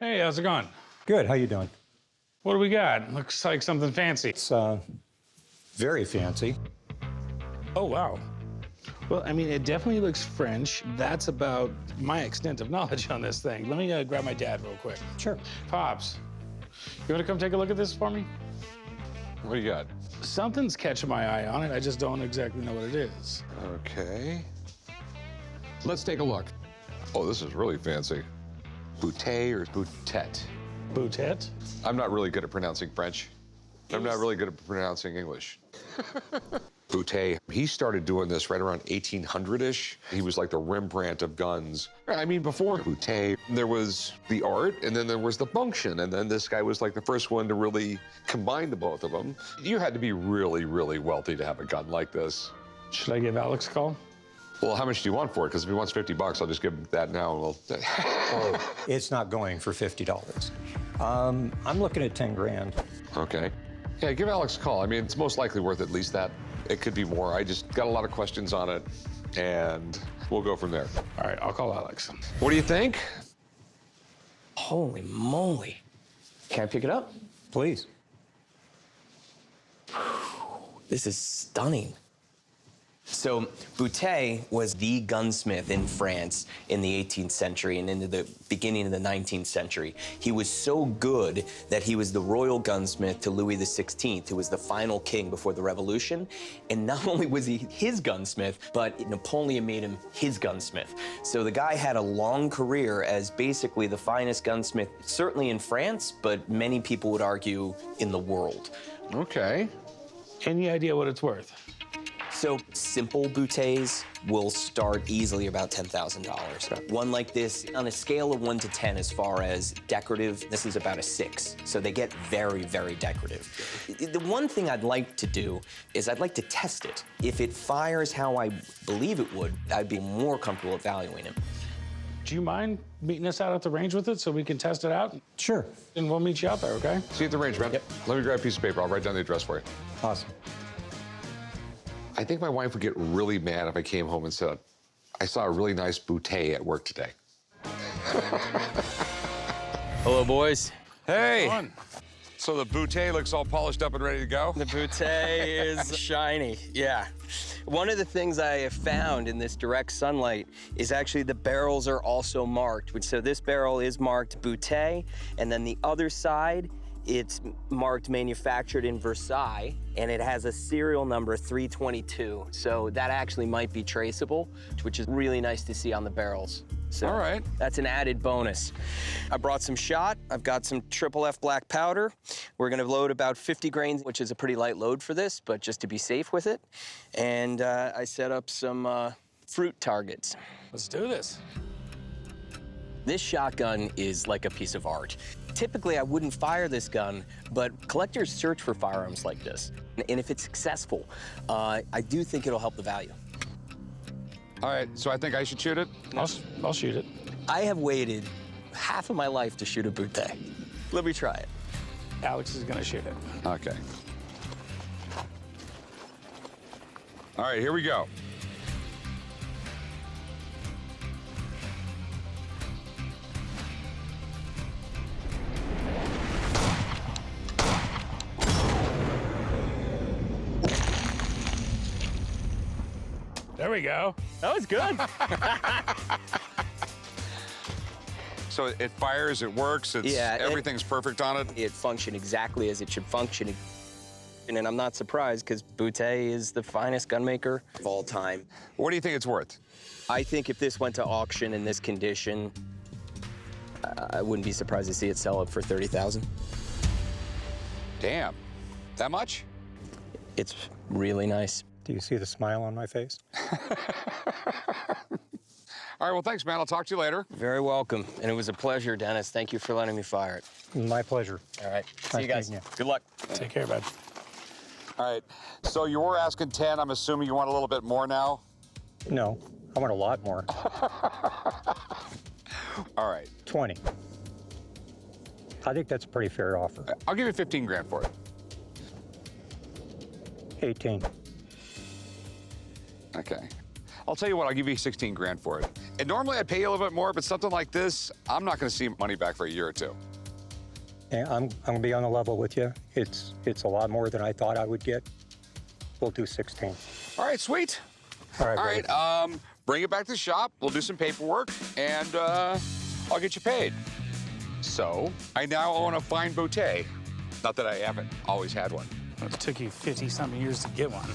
Hey, how's it going? Good, how you doing? What do we got? Looks like something fancy. It's very fancy. Oh, wow. Well, I mean, it definitely looks French. That's about my extent of knowledge on this thing. Let me grab my dad real quick. Sure. Pops, you wanna come take a look at this for me? What do you got? Something's catching my eye on it. I just don't exactly know what it is. Okay. Let's take a look. Oh, this is really fancy. Boutet or Boutet? Boutet? I'm not really good at pronouncing French. I'm not really good at pronouncing English. Boutet, he started doing this right around 1800-ish. He was like the Rembrandt of guns. I mean, before Boutet, there was the art, and then there was the function, and then this guy was like the first one to really combine the both of them. You had to be really, really wealthy to have a gun like this. Should I give Alex a call? Well, how much do you want for it? Because if he wants $50, I'll just give him that now, and we'll... Oh, it's not going for $50. I'm looking at 10 grand. Okay. Yeah, give Alex a call. I mean, it's most likely worth at least that. It could be more. I just got a lot of questions on it, and we'll go from there. All right, I'll call Alex. What do you think? Holy moly. Can I pick it up? Please. This is stunning. So Boutet was the gunsmith in France in the 18th century and into the beginning of the 19th century. He was so good that he was the royal gunsmith to Louis XVI, who was the final king before the Revolution. And not only was he his gunsmith, but Napoleon made him his gunsmith. So the guy had a long career as basically the finest gunsmith, certainly in France, but many people would argue in the world. Okay. Any idea what it's worth? So simple Boutets will start easily about $10,000. One like this, on a scale of 1 to 10 as far as decorative, this is about a 6. So they get very, very decorative. The one thing I'd like to do is I'd like to test it. If it fires how I believe it would, I'd be more comfortable evaluating it. Do you mind meeting us out at the range with it so we can test it out? Sure. And we'll meet you out there, okay? See you at the range, man. Yep. Let me grab a piece of paper. I'll write down the address for you. Awesome. I think my wife would get really mad if I came home and said, I saw a really nice Boutet at work today. Hello, boys. Hey. Fun. So the Boutet looks all polished up and ready to go? The Boutet is shiny, yeah. One of the things I have found in this direct sunlight is actually the barrels are also marked. So this barrel is marked Boutet, and then the other side, it's marked manufactured in Versailles, and it has a serial number 322. So that actually might be traceable, which is really nice to see on the barrels. So All right. That's an added bonus. I brought some shot. I've got some Triple F black powder. We're gonna load about 50 grains, which is a pretty light load for this, but just to be safe with it. And I set up some fruit targets. Let's do this. This shotgun is like a piece of art. Typically, I wouldn't fire this gun, but collectors search for firearms like this. And if it's successful, I do think it'll help the value. All right, so I think I should shoot it? I'll shoot it. I have waited half of my life to shoot a Boutet. Let me try it. Alex is gonna shoot it. Okay. All right, here we go. There we go. That was good. So it fires, it works, everything's perfect on it? It functioned exactly as it should function. And I'm not surprised, because Boutet is the finest gunmaker of all time. What do you think it's worth? I think if this went to auction in this condition, I wouldn't be surprised to see it sell up for $30,000. Damn. That much? It's really nice. Do you see the smile on my face? All right, well, thanks, man. I'll talk to you later. Very welcome. And it was a pleasure, Dennis. Thank you for letting me fire it. My pleasure. All right. See Nice you guys. meeting you. Good luck. Take care, bud. All right, so you were asking 10. I'm assuming you want a little bit more now? No, I want a lot more. All right. 20. I think that's a pretty fair offer. I'll give you 15 grand for it. 18. Okay. I'll tell you what, I'll give you 16 grand for it. And normally I'd pay you a little bit more, but something like this, I'm not gonna see money back for a year or two. Yeah, I'm gonna be on the level with you. It's a lot more than I thought I would get. We'll do 16. All right, sweet. All right. All buddy. right, bring it back to the shop. We'll do some paperwork, and I'll get you paid. So, I now own a fine Boutet. Not that I haven't always had one. It took you 50-something years to get one.